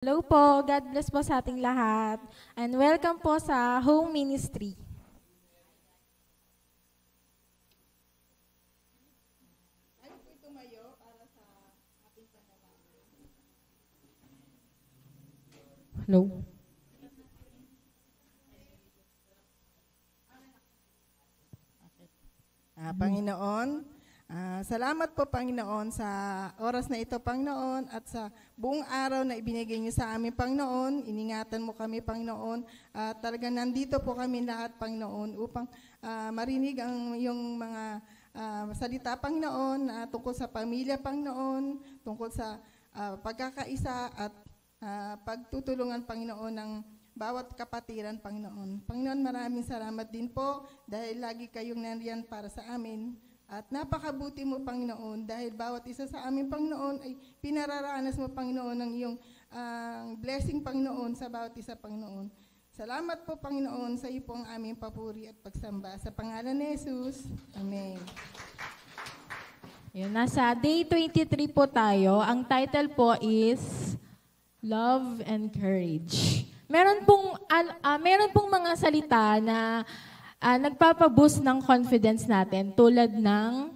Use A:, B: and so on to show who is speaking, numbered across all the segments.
A: Hello po, God bless po sa ating lahat. And welcome po sa Home Ministry. Hello.
B: Panginoon, salamat po Panginoon sa oras na ito Panginoon at sa buong araw na ibinigay niyo sa amin Panginoon. Iningatan mo kami Panginoon at talaga nandito po kami lahat Panginoon upang marinig ang iyong mga salita Panginoon tungkol sa pamilya Panginoon, tungkol sa pagkakaisa at pagtutulungan Panginoon ng bawat kapatiran, Panginoon. Panginoon, maraming salamat din po dahil lagi kayong nandiyan para sa amin. At napakabuti mo, Panginoon, dahil bawat isa sa amin, Panginoon, ay pinararanas mo, Panginoon, ng iyong blessing, Panginoon, sa bawat isa, Panginoon. Salamat po, Panginoon, sa iyo po ang aming papuri at pagsamba. Sa pangalan ni Jesus, Amen.
A: Yun, nasa day 23 po tayo. Ang title po is Love and Courage. Meron pong mga salita na nagpapaboost ng confidence natin tulad ng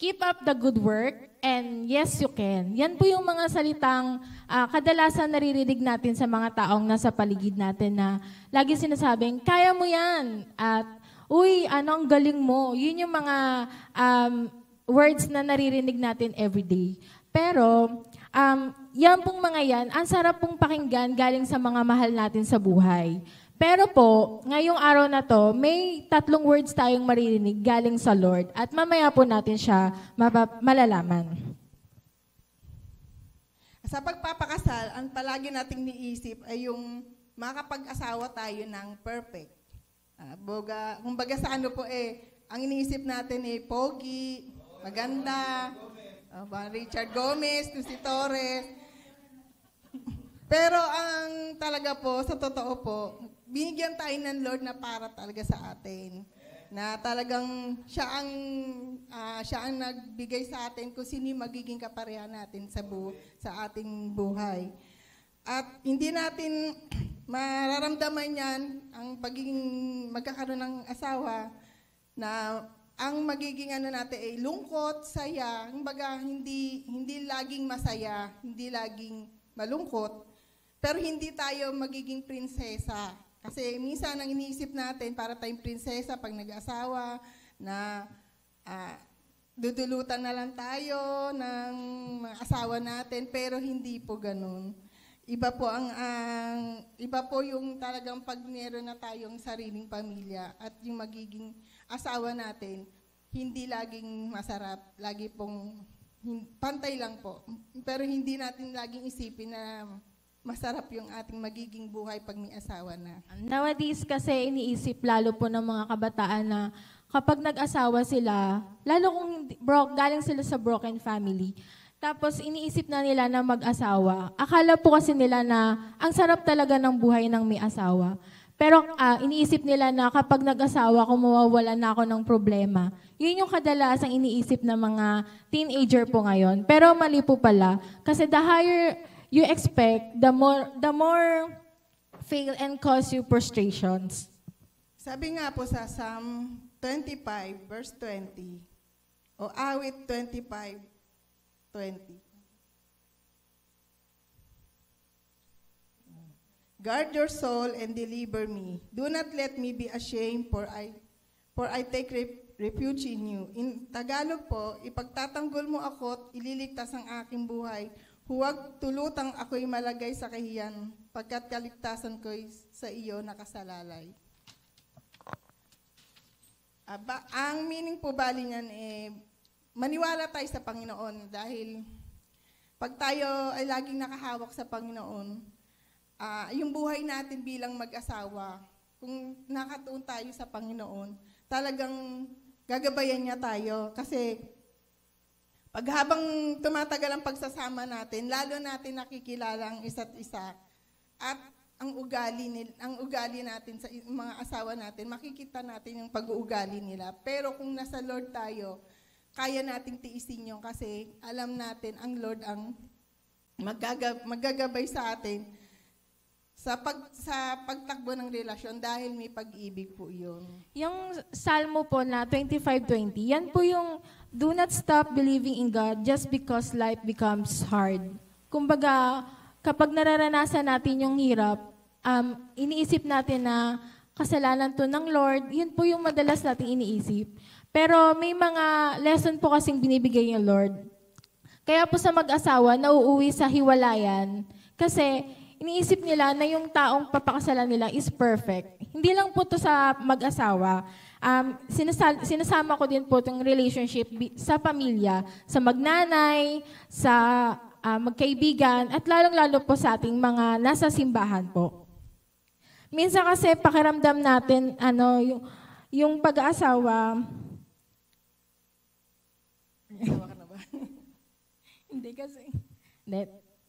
A: keep up the good work and yes you can. Yan po yung mga salitang kadalasan naririnig natin sa mga taong nasa paligid natin na lagi sinasabing, kaya mo yan at uy, ang galing mo. Yun yung mga words na naririnig natin everyday. Pero yan pong mga yan, ang sarap pong pakinggan galing sa mga mahal natin sa buhay. Pero po, ngayong araw na to, may 3 words tayong maririnig galing sa Lord at mamaya po natin siya malalaman.
B: Sa pagpapakasal, ang palagi nating niisip ay yung makapag-asawa tayo ng perfect. Kumbaga sa ano po ang iniisip natin pogi, maganda, Richard Gomez, si Torres. Pero ang talaga po, sa totoo po, binigyan tayo ng Lord na para talaga sa atin. Na talagang siya ang nagbigay sa atin kung sino yung magiging kaparehan natin sa ating buhay. At hindi natin mararamdaman yan ang pagiging magkakaroon ng asawa na ang magiging natin ay lungkot, saya, kumbaga hindi laging masaya, hindi laging malungkot, pero hindi tayo magiging prinsesa. Kasi minsan ang iniisip natin para tayong prinsesa pag nag-asawa na dudulutan na lang tayo ng mga asawa natin, pero hindi po ganun. Iba po yung talagang pag meron na tayong sariling pamilya at yung magiging asawa natin, hindi laging masarap, lagi pong pantay lang po. Pero hindi natin laging isipin na masarap yung ating magiging buhay pag may asawa na.
A: Nowadays kasi iniisip lalo po ng mga kabataan na kapag nag-asawa sila, lalo kung galing sila sa broken family, tapos iniisip na nila na mag-asawa. Akala po kasi nila na ang sarap talaga ng buhay ng may asawa. Pero iniisip nila na kapag nag-asawa ko, mawawala na ako ng problema. Yun yung kadalasang iniisip ng mga teenager po ngayon. Pero mali po pala. Kasi the higher you expect, the more fail and cause you frustrations.
B: Sabi nga po sa Psalm 25, verse 20, o awit 25, 20. Guard your soul and deliver me. Do not let me be ashamed, for I take refuge in you. In Tagalog po, ipagtatanggol mo ako at ililigtas ang aking buhay. Huwag tulutang ako'y malagay sa kahiyan, pagkat kaligtasan ko'y sa iyo nakasalalay. Ang meaning po bali niyan maniwala tayo sa Panginoon dahil pag tayo ay laging nakahawak sa Panginoon, yung buhay natin bilang mag-asawa, kung nakatuon tayo sa Panginoon, talagang gagabayan niya tayo. Kasi pag habang tumatagal ang pagsasama natin, lalo natin nakikilala ang isa't isa at ang ugali natin sa mga asawa natin, makikita natin yung pag-uugali nila. Pero kung nasa Lord tayo, kaya nating tiisin yun kasi alam natin ang Lord ang magagabay sa atin sa pagtakbo ng relasyon dahil may pag-ibig po yun.
A: Yung Salmo po na 25:20, yan po yung do not stop believing in God just because life becomes hard. Kumbaga, kapag nararanasan natin yung hirap, iniisip natin na kasalanan to ng Lord, yun po yung madalas nating iniisip. Pero may mga lesson po kasing binibigay ng Lord. Kaya po sa mag-asawa, nauuwi sa hiwalayan kasi iniisip nila na yung taong papakasalan nila is perfect. Hindi lang po to sa mag-asawa. Sinasama ko din po itong relationship sa pamilya, sa magnanay, sa magkaibigan, at lalong-lalo po sa ating mga nasa simbahan po. Minsan kasi pakiramdam natin, yung pag-aasawa, hindi kasi,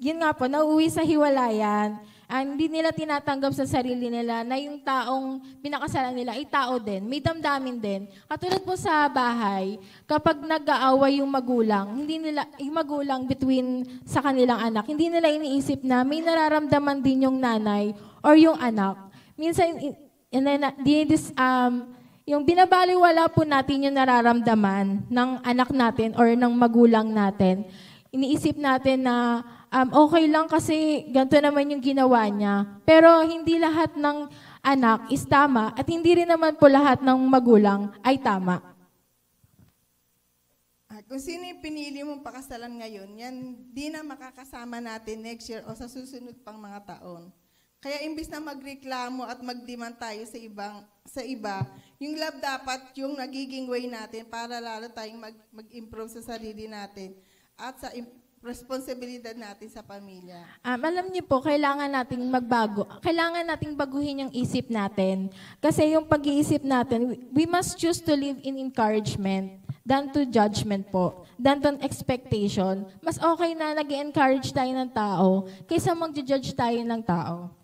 A: yun nga po, nauuwi sa hiwalayan, hindi nila tinatanggap sa sarili nila na yung taong pinakasalan nila ay tao din, may damdamin din. Katulad po sa bahay, kapag nag-aaway yung magulang between sa kanilang anak, hindi nila iniisip na may nararamdaman din yung nanay or yung anak. Minsan, yung binabaliwala po natin yung nararamdaman ng anak natin or ng magulang natin. Iniisip natin na okay lang kasi ganito naman yung ginawa niya. Pero hindi lahat ng anak is tama at hindi rin naman po lahat ng magulang ay tama.
B: Kung sino yung pinili mong pakasalan ngayon, yan di na makakasama natin next year o sa susunod pang mga taon. Kaya imbis na magreklamo at magdemand tayo sa iba, yung love dapat yung nagiging way natin para lalo tayong mag-improve sa sarili natin at sa responsibilidad natin sa pamilya.
A: Alam niyo po, kailangan nating magbago. Kailangan nating baguhin yung isip natin. Kasi yung pag-iisip natin, we must choose to live in encouragement than to judgment po, than to expectation. Mas okay na nag-encourage tayo ng tao kaysa mag-judge tayo ng tao.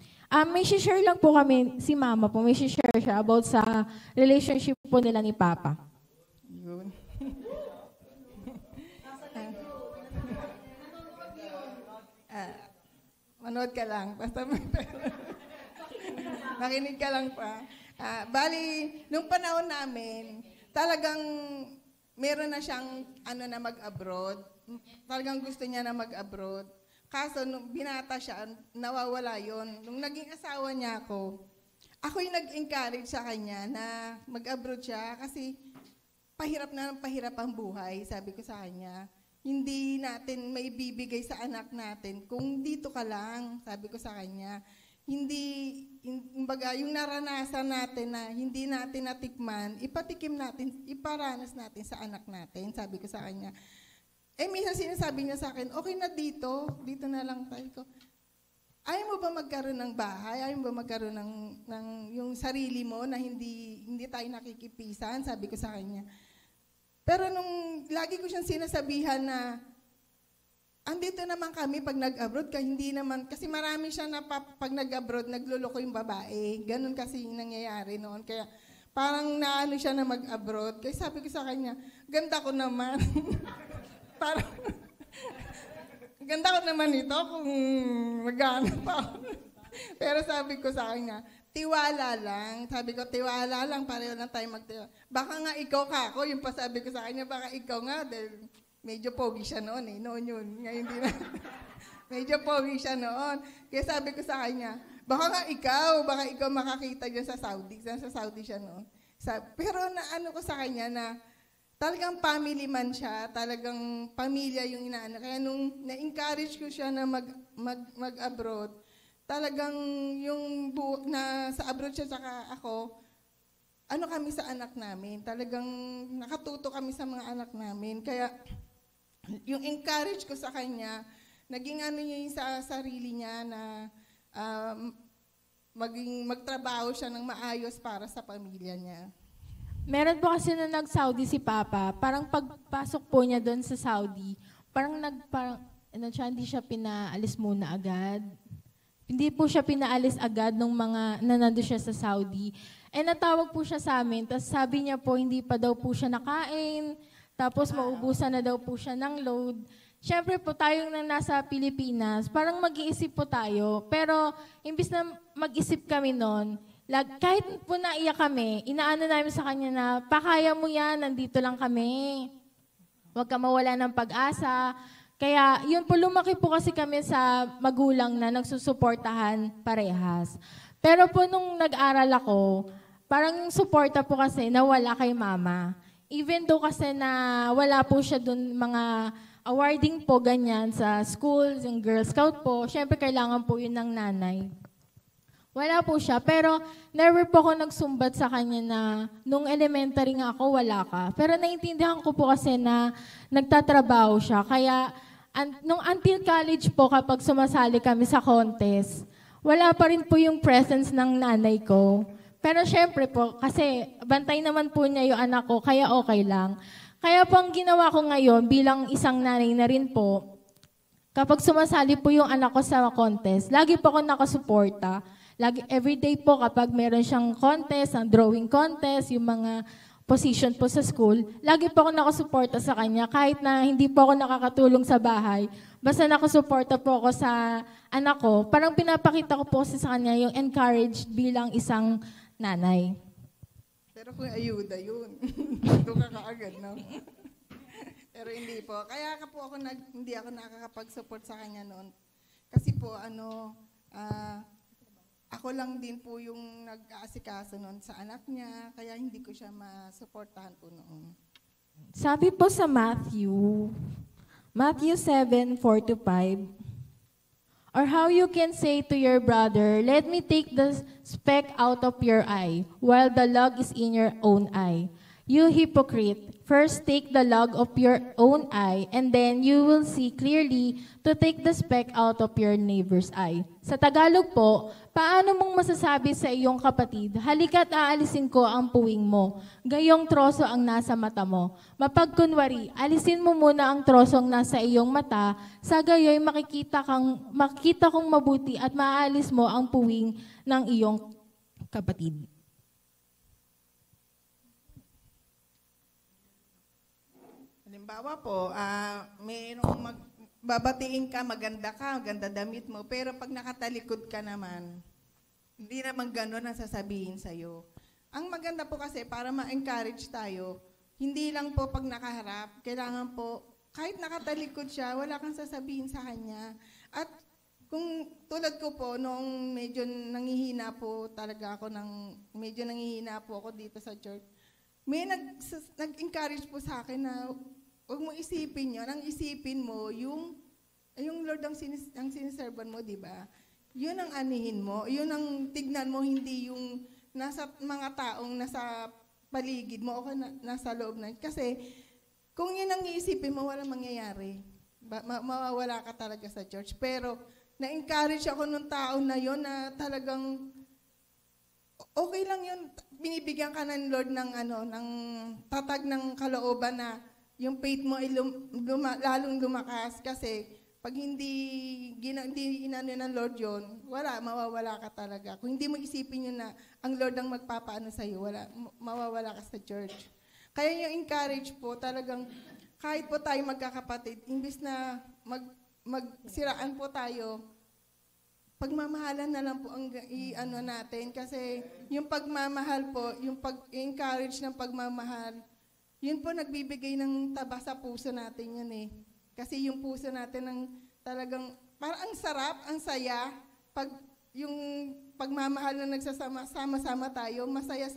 A: May share lang po kami, si Mama po, may share siya about sa relationship po nila ni Papa.
B: Yun. Manood ka lang. Basta makinig ka lang pa. Bali, nung panahon namin, talagang meron na siyang na mag-abroad. Talagang gusto niya na mag-abroad. Kaso, nung binata siya, nawawala yon. Nung naging asawa niya ako yung nag-encourage sa kanya na mag-abroad siya kasi pahirap ang buhay, sabi ko sa kanya. Hindi natin may bibigay sa anak natin kung dito ka lang, sabi ko sa kanya. Yung naranasan natin na hindi natin natikman, ipatikim natin, iparanas natin sa anak natin, sabi ko sa kanya. Minsan sinasabi niya sa akin, okay na dito na lang tayo. Ayaw mo ba magkaroon ng bahay? Ayaw mo ba magkaroon ng yung sarili mo na hindi tayo nakikipisan? Sabi ko sa kanya. Pero nung lagi ko siyang sinasabihan na andito naman kami pag nag-abroad, hindi naman, kasi marami siya na pag nag-abroad, nagluloko yung babae. Ganun kasi yung nangyayari noon. Kaya parang naano siya na mag-abroad. Kaya sabi ko sa kanya, ganda ko naman. Parang, ganda ko naman ito kung maghanap ako. Pero sabi ko sa kanya, tiwala lang. Sabi ko, tiwala lang, pareho lang tayo magtiwala. Baka nga ikaw kako, yung pasabi ko sa kanya, baka ikaw nga, dahil medyo pogi siya noon noon yun. Ngayon hindi na. Medyo pogi siya noon. Kaya sabi ko sa kanya, baka ikaw makakita dyan sa Saudi. Sa Saudi siya noon. Pero naano ko sa kanya na, talagang family man siya, talagang pamilya yung inaano. Kaya nung na-encourage ko siya na mag-abroad, talagang yung na sa abroad siya saka ako, kami sa anak namin. Talagang nakatuto kami sa mga anak namin. Kaya yung encourage ko sa kanya, naging niya yung sa sarili niya na magtrabaho siya ng maayos para sa pamilya niya.
A: Meron po kasi na nag-Saudi si Papa, parang pagpasok po niya doon sa Saudi, hindi siya pinaalis muna agad. Hindi po siya pinaalis agad nung mga nanando siya sa Saudi. Natawag po siya sa amin, tapos sabi niya po hindi pa daw po siya nakain, tapos maubusan na daw po siya ng load. syempre po tayong nasa Pilipinas, parang mag-iisip po tayo. Pero imbis na mag-isip kami noon, kahit po naiyak kami, inaano namin sa kanya na, pakaya mo yan, nandito lang kami. Huwag ka mawala ng pag-asa. Kaya yun po, lumaki po kasi kami sa magulang na nagsusuportahan parehas. Pero po nung nag-aral ako, parang yung suporta po kasi nawala kay mama. Even though kasi na wala po siya dun mga awarding po ganyan sa schools, yung Girl Scout po, syempre kailangan po yun ng nanay. Wala po siya, pero never po ako nagsumbat sa kanya na nung elementary nga ako, wala ka. Pero naiintindihan ko po kasi na nagtatrabaho siya. Kaya nung until college po, kapag sumasali kami sa contest, wala pa rin po yung presence ng nanay ko. Pero syempre po, kasi bantay naman po niya yung anak ko, kaya okay lang. Kaya po ang ginawa ko ngayon, bilang isang nanay na rin po, kapag sumasali po yung anak ko sa contest, lagi po ako nakasuporta. Everyday po kapag meron siyang contest, ang drawing contest, yung mga position po sa school, lagi po ako nakasuporta sa kanya kahit na hindi po ako nakakatulong sa bahay. Basta nakasuporta po ako sa anak ko, parang pinapakita ko po sa kanya yung encouraged bilang isang nanay.
B: Pero kung ayuda yun, doon ka kaagad, no? Pero hindi po. Kaya po ako hindi ako nakakapag-support sa kanya noon. Kasi po, ako lang din po yung nag-aasikaso noon sa anak niya, kaya hindi ko siya masuportahan po noon.
A: Sabi po sa Matthew 7:4-5, or how you can say to your brother, let me take the speck out of your eye, while the log is in your own eye. You hypocrite, first take the log of your own eye, and then you will see clearly to take the speck out of your neighbor's eye. Sa Tagalog po, paano mong masasabi sa iyong kapatid, halika't aalisin ko ang puwing mo, gayong troso ang nasa mata mo. Mapagkunwari, alisin mo muna ang trosong nasa iyong mata, sa gayoy makikita kong mabuti at maaalis mo ang puwing ng iyong kapatid.
B: Halimbawa po, babatiin ka, maganda damit mo, pero pag nakatalikod ka naman, hindi naman gano'n ang sasabihin sa'yo. Ang maganda po kasi para ma-encourage tayo, hindi lang po pag nakaharap, kailangan po, kahit nakatalikod siya, wala kang sasabihin sa kanya. At kung tulad ko po, nung medyo nangihina po talaga ako, medyo nangihina po ako dito sa church, may nag-encourage po sa akin na huwag mo isipin yun. Ang isipin mo, yung Lord ang siniservan mo, di ba? Yun ang anihin mo. Yun ang tignan mo, hindi yung nasa mga taong nasa paligid mo o nasa loob na. Kasi kung yun ang iisipin mo, walang mangyayari. Mawawala ka talaga sa church. Pero na-encourage ako nung tao na yun na talagang okay lang yun. Binibigyan ka ng Lord ng tatag ng kalooban na yung faith mo ay lalong lumakas kasi pag hindi inano ng Lord yun, mawawala ka talaga. Kung hindi mo isipin yun na ang Lord ang magpapaano sa'yo, mawawala ka sa church. Kaya yung encourage po, talagang kahit po tayo magkakapatid, imbis na magsiraan po tayo, pagmamahalan na lang po ang natin. Kasi yung pagmamahal po, yung pag-encourage ng pagmamahal, yun po nagbibigay ng taba sa puso natin yun eh. Kasi yung puso natin ang talagang, parang ang sarap, ang saya, yung pagmamahal na nagsasama-sama tayo, masaya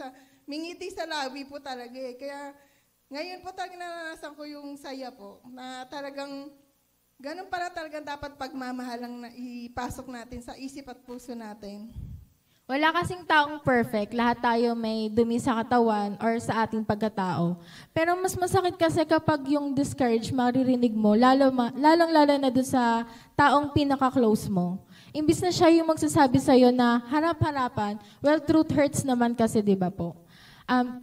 B: mingiti sa labi po talaga eh. Kaya ngayon po talagang naranasan ko yung saya po, na talagang, ganun pala talagang dapat pagmamahalang na ipasok natin sa isip at puso natin.
A: Wala kasing taong perfect. Lahat tayo may dumi sa katawan or sa ating pagkatao. Pero mas masakit kasi kapag yung discourage, maririnig mo, lalong-lalo na doon sa taong pinaka-close mo. Imbis na siya yung magsasabi sa'yo na harap-harapan, well, truth hurts naman kasi, di ba po?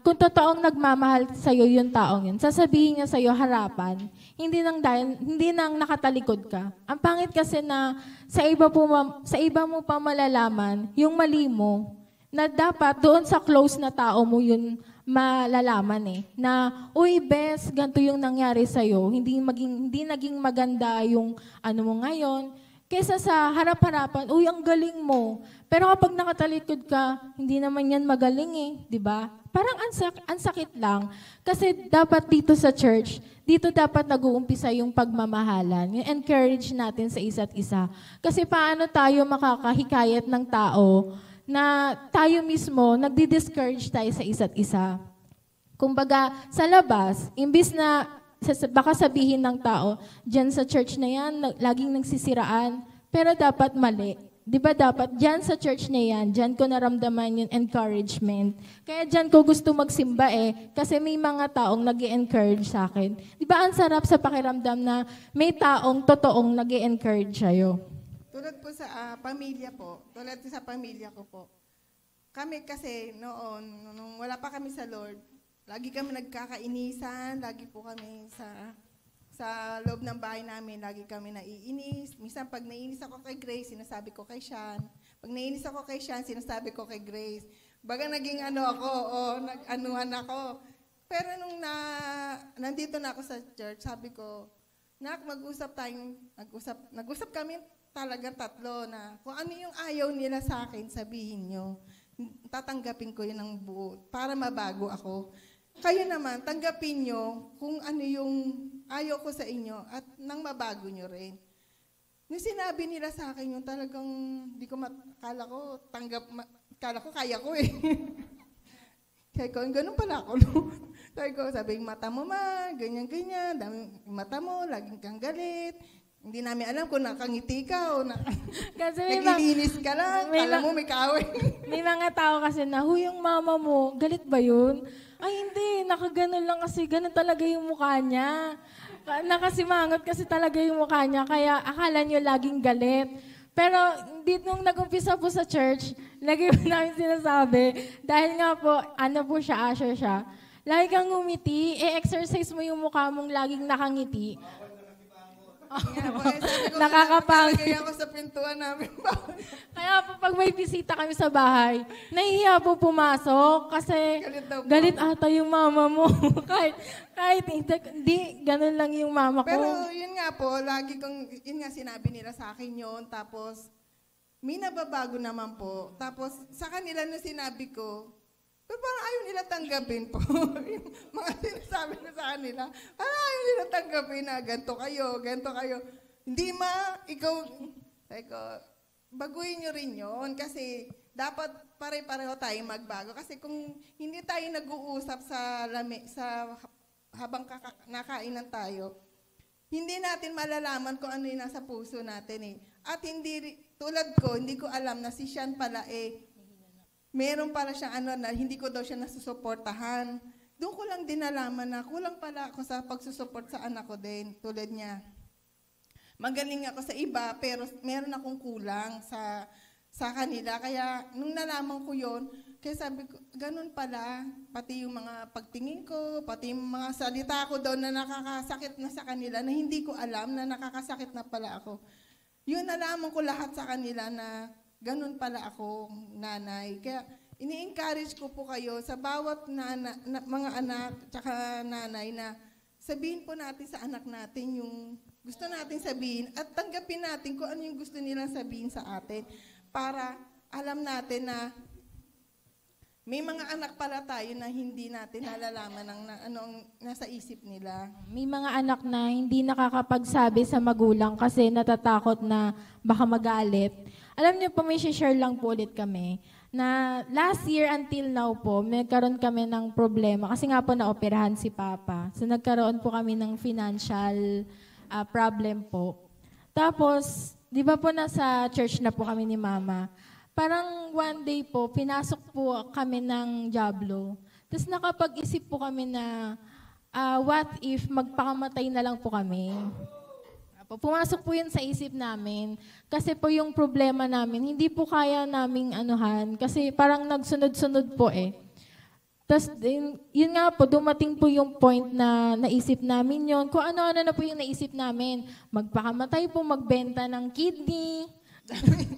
A: Kung totoong nagmamahal sa'yo yung taong yun, sasabihin niya sa'yo harapan, hindi nang nakatalikod ka. Ang pangit kasi na sa iba mo pa malalaman yung mali mo, na dapat doon sa close na tao mo yun malalaman na, uy, bes, ganito yung nangyari sa'yo. Hindi naging maganda yung ano mo ngayon. Kesa sa harap-harapan, uy, ang galing mo. Pero kapag nakatalikod ka, hindi naman yan magaling di ba? Parang ansakit lang. Kasi dapat dito sa church, dito dapat nag-uumpisa yung pagmamahalan. Yung encourage natin sa isa't isa. Kasi paano tayo makakahikayat ng tao na tayo mismo, nagdi-discourage tayo sa isa't isa. Kumbaga, sa labas, imbis na baka sabihin ng tao, dyan sa church na yan, laging nagsisiraan, pero dapat mali. Di ba dapat, dyan sa church na yan, dyan ko naramdaman yung encouragement. Kaya dyan ko gusto magsimba kasi may mga taong nag-encourage sa akin. Di ba ang sarap sa pakiramdam na may taong totoong nag-encourage sa'yo?
B: Tulad po sa pamilya po, tulad sa pamilya ko po. Kami kasi noon, nung wala pa kami sa Lord, lagi kami nagkakainisan, lagi po kami sa loob ng bahay namin, lagi kami naiinis. Minsan pag naiinis ako kay Grace, sinasabi ko kay Sean. Pag naiinis ako kay Sean, sinasabi ko kay Grace. Baga naging nag-anuhan ako. Pero nung nandito na ako sa church, sabi ko, Nak, nag-usap kami talaga tatlo na kung ano yung ayaw nila sa akin, sabihin nyo. Tatanggapin ko yun ng buo para mabago ako. Kayo naman, tanggapin nyo kung ano yung ayaw ko sa inyo at nang mabago nyo rin. Nung sinabi nila sa akin yung talagang, kala ko kaya ko Kaya ko, ganun pala ako. Sabi ko, mata mo ganyan-ganyan, mata mo, laging kang galit. Hindi namin alam kung nakangiti ka o naglilinis ka lang. Kala mo may kaaway.
A: May mga tao kasi na, yung mama mo, galit ba yun? Ay, hindi. Nakaganon lang kasi ganon talaga yung mukha niya. Nakasimangot kasi talaga yung mukha niya. Kaya akala niyo laging galit. Pero nung nag-umpisa po sa church, lagi po namin sinasabi, dahil nga po, siya, usher siya, lagi kang ngumiti, exercise mo yung mukha mong laging nakangiti.
B: Nakakapangit ako sa pintuan namin.
A: Kaya po pag may bisita kami sa bahay, nahihiya po pumasok kasi galit ata yung mama mo. kahit hindi, ganun lang yung mama ko.
B: Pero yun nga po, yun nga sinabi nila sa akin yun. Tapos, may nababago naman po. Tapos, sa kanila nung sinabi ko, pero parang ayaw nila tanggapin po. Mga sinasabi ko sa kanila, parang ayaw nila tanggapin na ganito kayo. Hindi ikaw, baguhin nyo rin yun kasi dapat pare-pareho tayo magbago. Kasi kung hindi tayo nag-uusap habang nakainan tayo, hindi natin malalaman kung ano yung nasa puso natin At tulad ko, hindi ko alam na si Sean pala meron pala siyang na hindi ko daw siya nasusuportahan. Doon ko lang din nalaman na kulang pala ako sa pagsusuport sa anak ko din, tulad niya. Magaling ako sa iba, pero meron akong kulang sa kanila. Kaya nung nalaman ko yon, kaya sabi ko, ganun pala, pati yung mga pagtingin ko, pati yung mga salita ko daw na nakakasakit na sa kanila, na hindi ko alam na nakakasakit na pala ako. Yun nalaman ko lahat sa kanila na ganun pala ako, nanay. Kaya ini-encourage ko po kayo sa bawat mga anak tsaka nanay na sabihin po natin sa anak natin yung gusto natin sabihin at tanggapin natin kung ano yung gusto nilang sabihin sa atin para alam natin na may mga anak pala tayo na hindi natin nalalaman ang nasa isip nila.
A: May mga anak na hindi nakakapagsabi sa magulang kasi natatakot na baka magalit. Alam niyo po, may share lang po ulit kami na last year until now po, nagkaroon kami ng problema kasi nga po naoperahan si Papa. So nagkaroon po kami ng financial problem po. Tapos, di ba po nasa church na po kami ni Mama? Parang one day po, pinasok po kami ng Diablo. Tapos nakapag-isip po kami na what if magpakamatay na lang po kami? Pumasok po yun sa isip namin. Kasi po yung problema namin, hindi po kaya naming anuhan. Kasi parang nagsunod-sunod po Tapos, yun nga po, dumating po yung point na naisip namin yun. Kung ano-ano na po yung naisip namin. Magpakamatay po, magbenta ng kidney.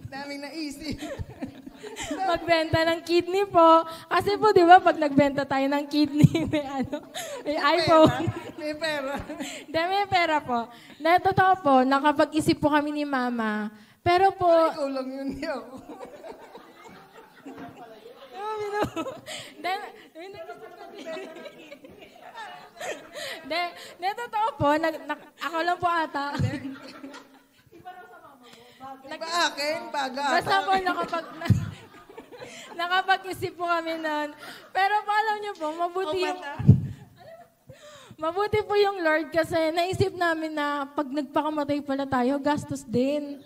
B: Daming naisip.
A: magbenta ng kidney po. Kasi po, di ba, pag nagbenta tayo ng kidney, may iPhone.
B: May pera.
A: Hindi, may pera po. Na totoo po, nakapag-isip po kami ni Mama. Pero po,
B: Ikaw lang yun, di ako.
A: De, totoo po, ako lang po ata.
B: Ba akin? Baga.
A: Basta po nakapag-isip po kami nun. Pero po alam niyo po, mabuti po yung Lord kasi naisip namin na pag nagpakamatay pala tayo, gastos din.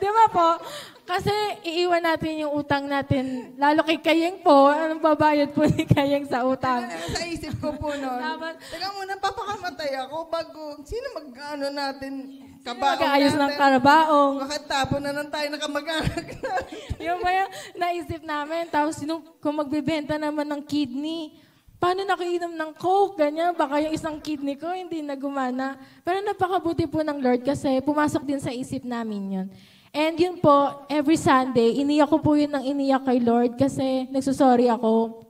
A: Di ba po? Kasi iiwan natin yung utang natin, lalo kay Kayeng po, anong babayad po ni Kayeng sa utang?
B: Sa isip ko po noon.
A: Dapat,
B: Teka muna, papakamatay ako bago, sino mag-ano natin?
A: mag-aayos ng karabaong.
B: Bakit tapon na lang tayo na kamag-anak natin?
A: Yung ba yung naisip namin, tapos kung magbibenta naman ng kidney, paano nakiinom ng Coke, ganyan, baka yung isang kidney ko hindi na gumana. Pero napakabuti po ng Lord kasi pumasok din sa isip namin yun. And yun po, every Sunday, iniyak ko po yun ng iniyak kay Lord kasi nagsusorry ako.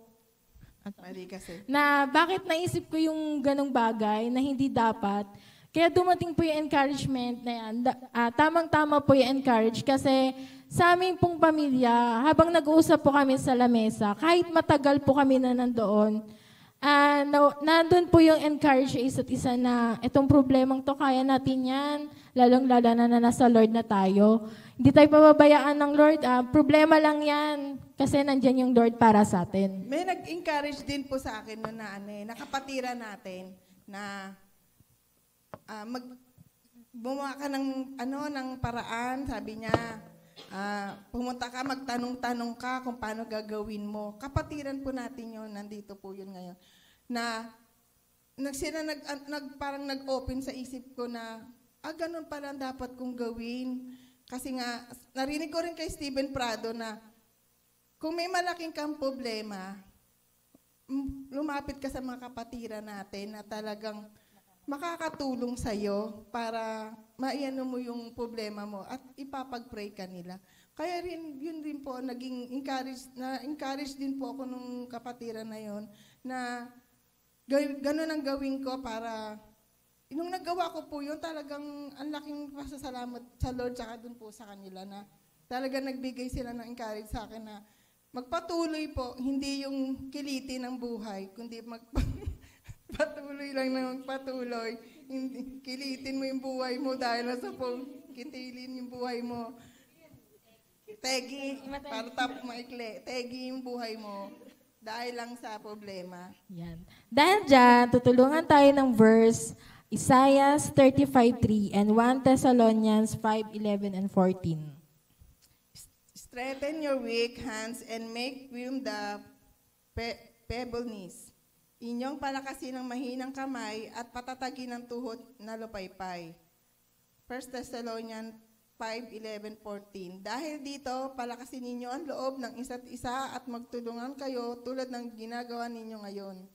B: At mali kasi.
A: Na bakit naisip ko yung ganong bagay na hindi dapat. Kaya dumating po yung encouragement na yan. Tamang-tama po yung encourage kasi sa aming pong pamilya, habang nag-uusap po kami sa lamesa, kahit matagal po kami na nandoon, nandun po yung encourage sa isa't isa na itong problemang to, kaya natin yan, lalong-lala na nasa Lord na tayo. Hindi tayo pababayaan ng Lord, problema lang yan, kasi nandyan yung Lord para sa atin.
B: May nag-encourage din po sa akin noon na nakapatira natin na gumawa ka ng paraan, sabi niya, pumunta ka, magtanong-tanong ka kung paano gagawin mo. Kapatiran po natin yun, nandito po yun ngayon. Na parang nag-open sa isip ko na, ganun pala dapat kong gawin. Kasi nga, narinig ko rin kay Steven Prado na, kung may malaking kang problema, lumapit ka sa mga kapatiran natin na talagang makakatulong sa'yo para maiano mo yung problema mo at ipapag-pray ka nila. Kaya rin, yun din po, naging encourage din po ako nung kapatiran na yon na ganun ang gawin ko para, nung nagawa ko po yun, talagang ang laking pasasalamat sa Lord tsaka dun po sa kanila na talagang nagbigay sila ng encourage sa akin na magpatuloy po, hindi yung kiliti ng buhay, kundi patuloy lang na magpatuloy. Kilitin mo yung buhay mo dahil nasa pong kitilin yung buhay mo. Tegi, para maikli. Tegi yung buhay mo dahil lang sa problema.
A: Yan. Dahil dyan, tutulungan tayo ng verse Isaiah 35:3 and 1 Thessalonians 5:11 and 14.
B: Strengthen your weak hands and make firm the feeble knees. Inyong palakasin ang mahinang kamay at patatagin ang tuhod na lupaypay. 1 Thessalonians 5:11-14. Dahil dito, palakasin ninyo ang loob ng isa't isa at magtulungan kayo tulad ng ginagawa ninyo ngayon.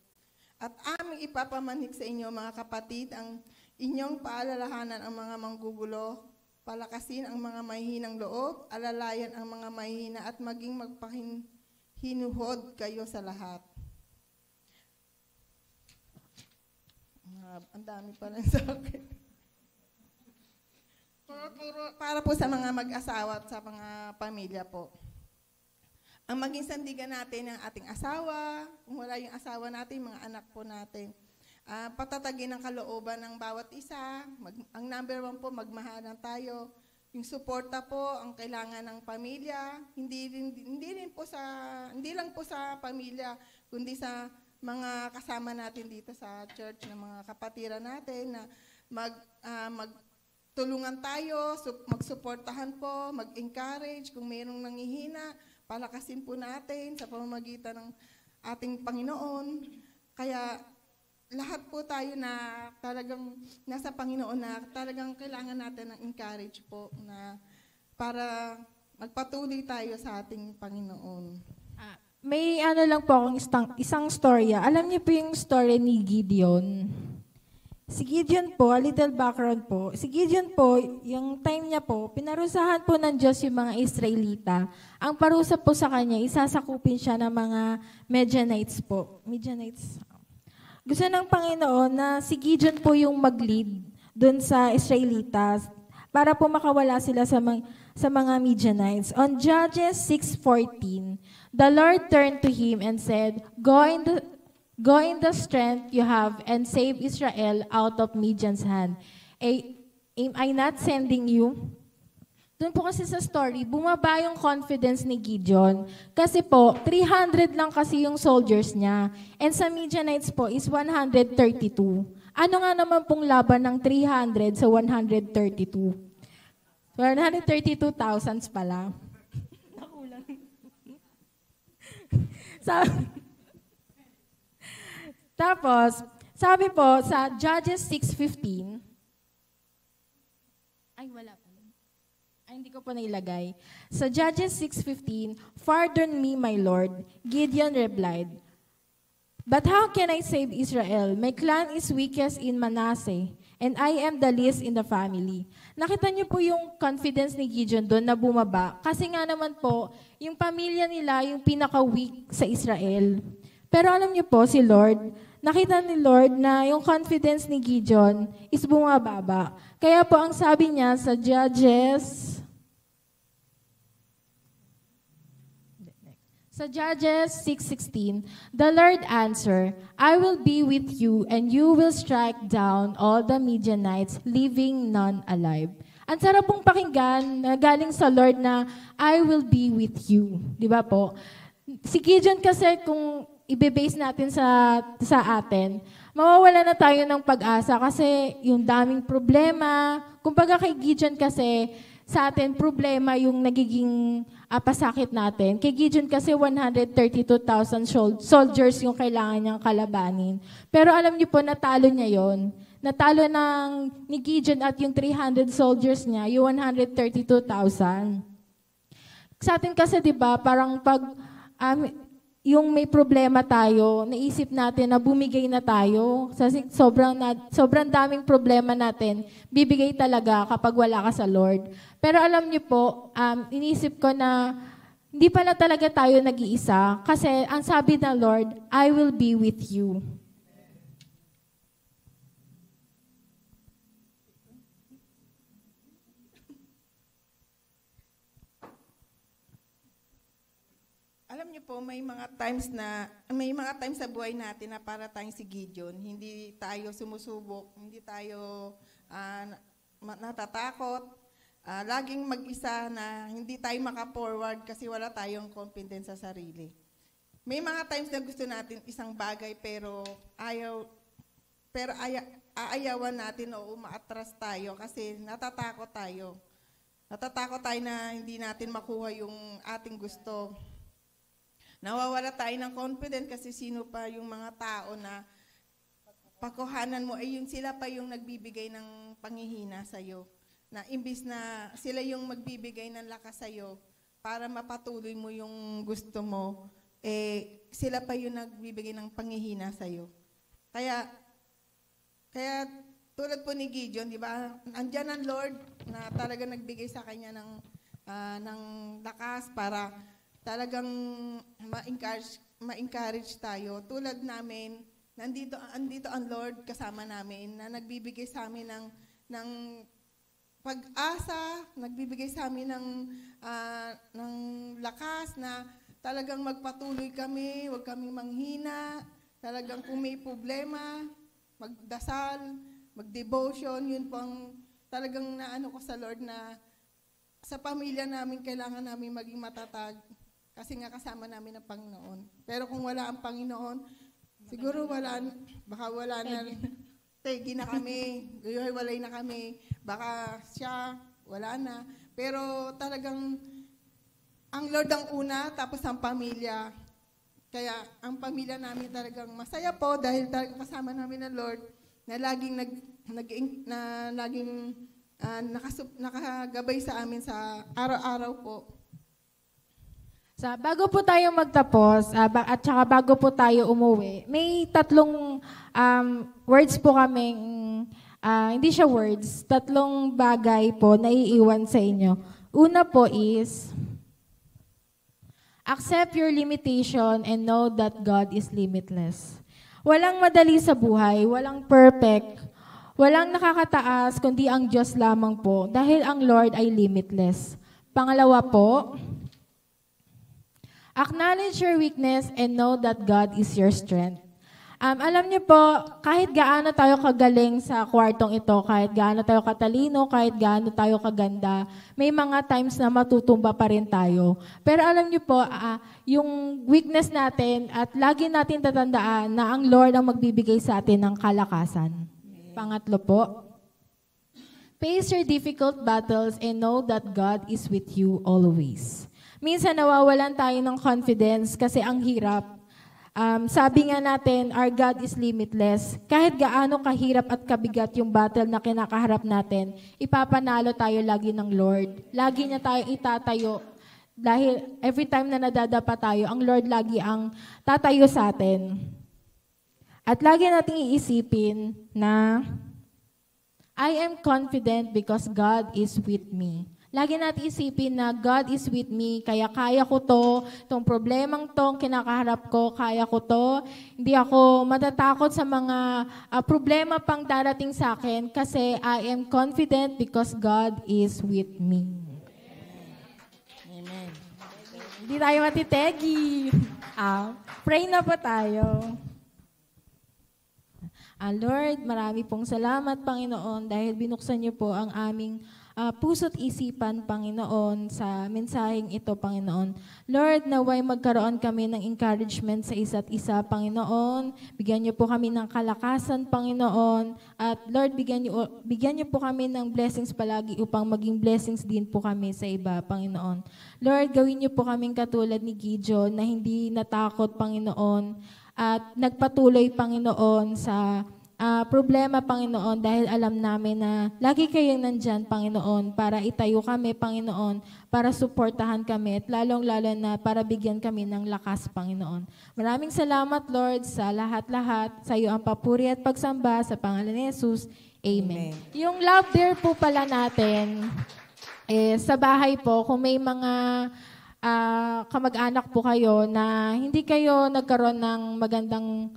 B: At aming ipapamanhik sa inyo, mga kapatid, ang inyong paalalahanan ang mga manggugulo, palakasin ang mga mahihinang loob, alalayan ang mga mahihina at maging magpahinuhod kayo sa lahat. Ang dami pa lang sa akin. Para po sa mga mag-asawa at sa mga pamilya po. Ang maging sandigan natin ng ating asawa, kung wala yung asawa natin, mga anak po natin. Patatagin ang kalooban ng bawat isa. Ang number 1 po, magmahalan tayo. Yung suporta po, ang kailangan ng pamilya. Hindi lang po sa pamilya, kundi sa mga kasama natin dito sa church ng mga kapatiran natin na magtulungan tayo, magsuportahan po, mag-encourage kung mayroong nangihina, palakasin po natin sa pamamagitan ng ating Panginoon. Kaya lahat po tayo na talagang nasa Panginoon na talagang kailangan natin ng encourage po na para magpatuloy tayo sa ating Panginoon.
A: May lang po akong isang storya. Alam niyo po yung story ni Gideon? Si Gideon po, a little background po. Si Gideon po, yung time niya po, pinarusahan po ng Diyos yung mga Israelita. Ang parusa po sa kanya, isasakupin siya ng mga Midianites po. Midianites. Gusto ng Panginoon na si Gideon po yung mag-lead dun sa Israelitas para po makawala sila sa mga Midianites. On Judges 6:14, the Lord turned to him and said, Go in the strength you have and save Israel out of Midian's hand. Am I not sending you? Doon po kasi sa story, bumaba yung confidence ni Gideon. Kasi po, 300 lang kasi yung soldiers niya. And sa Midianites po is 132. Ano nga naman pong laban ng 300 sa 132? 132,000 pala. Nakulang. Tapos, sabi po sa Judges 6:15, ay wala pa. Ay, hindi ko po nailagay. Sa Judges 6:15, "Pardon me, my Lord," Gideon replied, "But how can I save Israel? My clan is weakest in Manasseh, and I am the least in the family." Nakita niyo po yung confidence ni Gideon doon na bumaba. Kasi nga naman po, yung pamilya nila yung pinaka-weak sa Israel. Pero alam niyo po, si Lord, nakita ni Lord na yung confidence ni Gideon is bumababa. Kaya po ang sabi niya sa Judges 6:16, "The Lord answered, I will be with you, and you will strike down all the Midianites, leaving none alive." Ang sarap pong pakinggan na galing sa Lord na, "I will be with you." Di ba po? Si Gideon kasi kung ibe-base natin sa atin, mawawala na tayo ng pag-asa kasi yung daming problema. Kumbaga kay Gideon kasi, sa atin, problema yung nagiging pasakit natin. Kay Gideon kasi 132,000 soldiers yung kailangan niyang kalabanin. Pero alam niyo po, natalo niya yon. Natalo ni Gideon at yung 300 soldiers niya, yung 132,000. Sa atin kasi, di ba, parang pag yung may problema tayo, naisip natin na bumigay na tayo. Kasi sobrang daming problema natin, bibigay talaga kapag wala ka sa Lord. Pero alam niyo po, inisip ko na hindi pala talaga tayo nag-iisa. Kasi ang sabi ng Lord, "I will be with you."
B: Alam niyo po, may mga times sa buhay natin na para tayong si Gideon. Hindi tayo sumusubok, hindi tayo natatakot. Laging mag-isa na hindi tayo maka-forward kasi wala tayong confidence sa sarili. May mga times na gusto natin isang bagay pero aayawan natin o umaatras tayo kasi natatakot tayo. Natatakot tayo na hindi natin makuha yung ating gusto. Nawawala tayo ng confidence kasi sino pa yung mga tao na pagkuhanan mo ay yung sila pa yung nagbibigay ng panghihina sa'yo. Na imbis na sila yung magbibigay ng lakas sa'yo para mapatuloy mo yung gusto mo, sila pa yung nagbibigay ng panghihina sa'yo. Kaya tulad po ni Gideon, di ba? Andyan ang Lord na talaga nagbigay sa kanya ng lakas para talagang ma-encourage tayo. Tulad namin, andito ang Lord kasama namin na nagbibigay sa amin ng pag-asa, nagbibigay sa amin ng lakas na talagang magpatuloy kami, huwag kaming manghina. Talagang kung may problema, magdasal, mag-devotion, yun pang talagang naano ko sa Lord na sa pamilya namin kailangan namin maging matatag. Kasi nga kasama namin ang Panginoon. Pero kung wala ang Panginoon, siguro baka wala na, tegi na kami, walay na kami, baka siya, wala na. Pero talagang, ang Lord ang una, tapos ang pamilya. Kaya ang pamilya namin talagang masaya po dahil talagang kasama namin ang Lord na laging nakagabay sa amin sa araw-araw po.
A: Bago po tayo magtapos, at saka bago po tayo umuwi, may tatlong words po kaming, hindi siya words, tatlong bagay po na iiwan sa inyo. Una po is, accept your limitation and know that God is limitless. Walang madali sa buhay, walang perfect, walang nakakataas, kundi ang Diyos lamang po, dahil ang Lord ay limitless. Pangalawa po, acknowledge your weakness and know that God is your strength. Alam niyo po, kahit gaano tayo kagaling sa kwartong ito, kahit gaano tayo katalino, kahit gaano tayo kaganda, may mga times na matutumba pa rin tayo. Pero alam niyo po, yung weakness natin at lagi natin tatandaan na ang Lord ang magbibigay sa atin ng kalakasan. Pangatlo po, face your difficult battles and know that God is with you always. Minsan nawawalan tayo ng confidence kasi ang hirap. Sabi nga natin, our God is limitless. Kahit gaano kahirap at kabigat yung battle na kinakaharap natin, ipapanalo tayo lagi ng Lord. Lagi niya tayo itatayo. Dahil every time na nadadapa tayo, ang Lord lagi ang tatayo sa atin. At lagi nating iisipin na, I am confident because God is with me. Lagi natin isipin na God is with me, kaya kaya ko to, itong problemang tong kinakaharap ko, kaya ko to. Hindi ako matatakot sa mga problema pang darating sa akin kasi I am confident because God is with me.
B: Amen.
A: Hindi tayo matitegi. Pray na po tayo. Lord, marami pong salamat, Panginoon, dahil binuksan niyo po ang aming puso't isipan, Panginoon, sa mensaheng ito, Panginoon. Lord, naway magkaroon kami ng encouragement sa isa't isa, Panginoon. Bigyan niyo po kami ng kalakasan, Panginoon. At Lord, bigyan niyo po kami ng blessings palagi upang maging blessings din po kami sa iba, Panginoon. Lord, gawin niyo po kaming katulad ni Gideon na hindi natakot, Panginoon, at nagpatuloy, Panginoon, sa problema, Panginoon, dahil alam namin na lagi kayong nandyan, Panginoon, para itayo kami, Panginoon, para suportahan kami, at lalong-lalo na para bigyan kami ng lakas, Panginoon. Maraming salamat, Lord, sa lahat-lahat. Sa iyo ang papuri at pagsamba sa pangalan ni Jesus. Amen. Yung love dare po pala natin, sa bahay po, kung may mga kamag-anak po kayo na hindi kayo nagkaroon ng magandang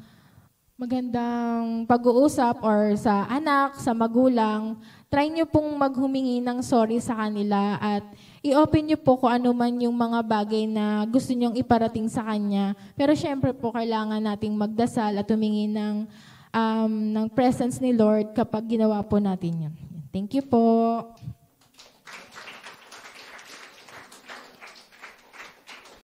A: pag-uusap or sa anak, sa magulang, try nyo pong maghumingi ng sorry sa kanila at i-open nyo po kung ano man yung mga bagay na gusto nyong iparating sa kanya. Pero syempre po, kailangan nating magdasal at humingi ng presence ni Lord kapag ginawa po natin yun. Thank you po.